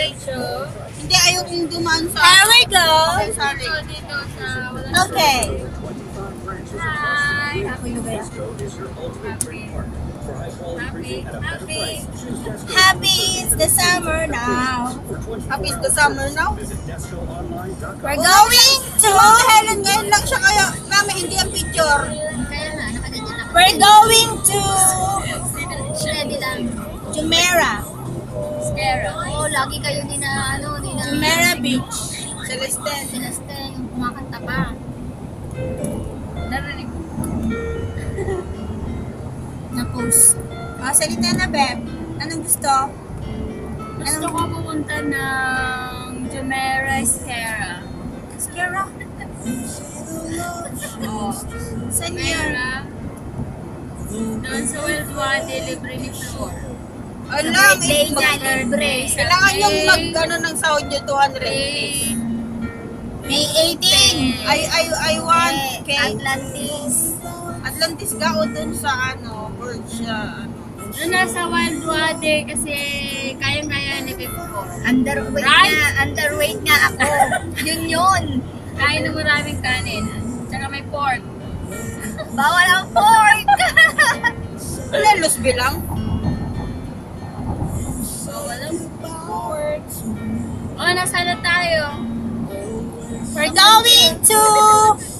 Hindi, ayaw kong dumaan sa... There we go. Okay, sorry. Dito sa walang Okay. Hi! Happy lugar. Happy. Happy is the summer now. Happy is the summer now. We're going to... Helen, ngayon lang siya kaya. Mami, hindi ang picture. Kaya na, nakaganyan lang. We're going to Steady lang. Jumeirah. Scare. Oo, lagi kayo ni na, Jumeirah Beach. Celeste. Sinaste, yung kumakanta pa. Narinig ko. Na-post. Salita na, Beb. Anong gusto? Gusto ko pumunta ng Jumeirah Scare. Skira? Oo. Saan yun? Jumeirah. Doon sa Wild Wadi, libre ni Flor. Alam, Birthday niya, libre. kailangan yung mag-ano ng sound nyo, 200. May 18. I want cake. Atlantis. Atlantis ka o dun sa ano, bird siya. Doon nasa Wild Wadi kasi kayang-kaya ni Pipko. Underweight Right? nga. Underweight nga ako. yun. Kain ng maraming kanin. Tsaka may pork. Bawal ang pork. Lelos bilang. So, walang pork. Oh, nasa na tayo? We're going to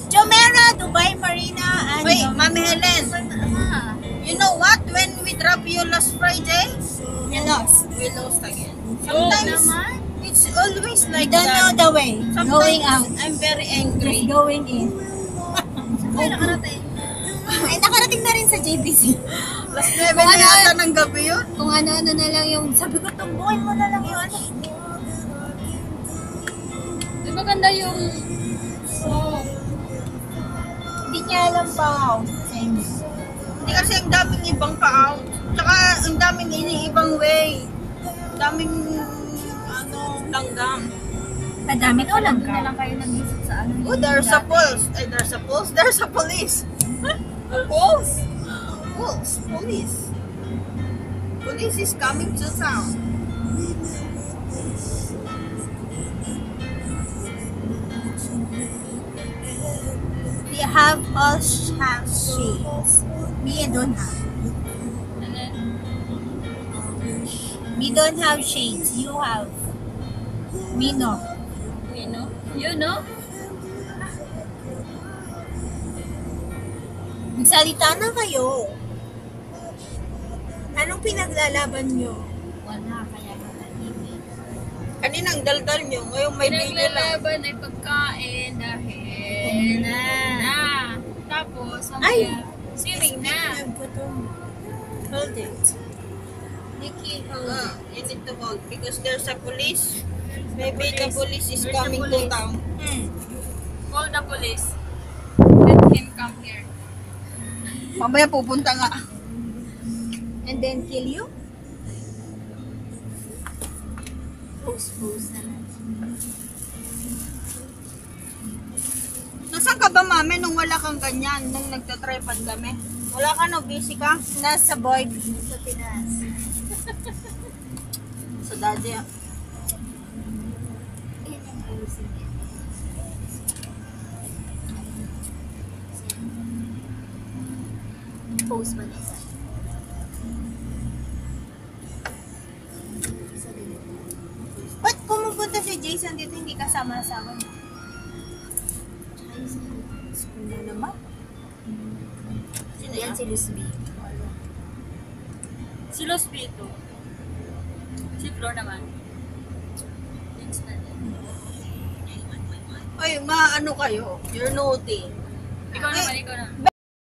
Jumeirah, Dubai Marina, and Wait, Mami Helen, Ah, you know what? When we dropped you last Friday, we lost. we lost again. joke Sometimes, naman. it's always We like don't know that. the way. Sometimes, Going out. I'm very Just angry. going in. Ay, nakarating. Ay, nakarating na rin sa JBC. Last 7 na yata ng gabi yun. Kung ano-ano na lang yung, sabi ko, tumbuhin mo na lang yung ano. Di ba ganda yung song? Hindi niya alam pa how. Hindi kasi ang daming ibang pa-out. Tsaka ang daming iniibang way. Ang daming langgam. Madami ko lang Hindi na lang kayo nag-isip sa ano. Oh, there's a pulse. Ay, there's a pulse. There's a police. Pulse? Pulse. Police. Police is coming to town. We have all have shades. Me, I don't have. And then, Me don't have shades. You have. Me no. you know? You know? Magsalita na kayo. Anong pinaglalaban nyo? Wala, kaya nakahimik. Kaninang daldal nyo. Ngayon may video lang. Pinaglalaban ay pagkain dahil na. Tapos, Ay! mamaya, swimming na. Hold it. Nikki, You need to hold because there's a police. Maybe the police is There's a coming to police. town. call the police. Let him come here. Mamaya pupunta nga. And then kill you? Pose na lang. Nasaan ka ba, Mami, nung wala kang ganyan? Nung nagtatripod kami? Wala ka, no? Busy ka? Nasa boy sa Pinas. Sa daddy, ah. Yan yung posing niya. Pose ba niya? Ba't pumupunta si Jason dito hindi kasama sa akin? School na naman. Sino Yan yan? si Luz B. Si Luz B ito. Si Flor naman. Thanks na din. Ay, maano kayo? You're naughty. Ikaw naman, ikaw na.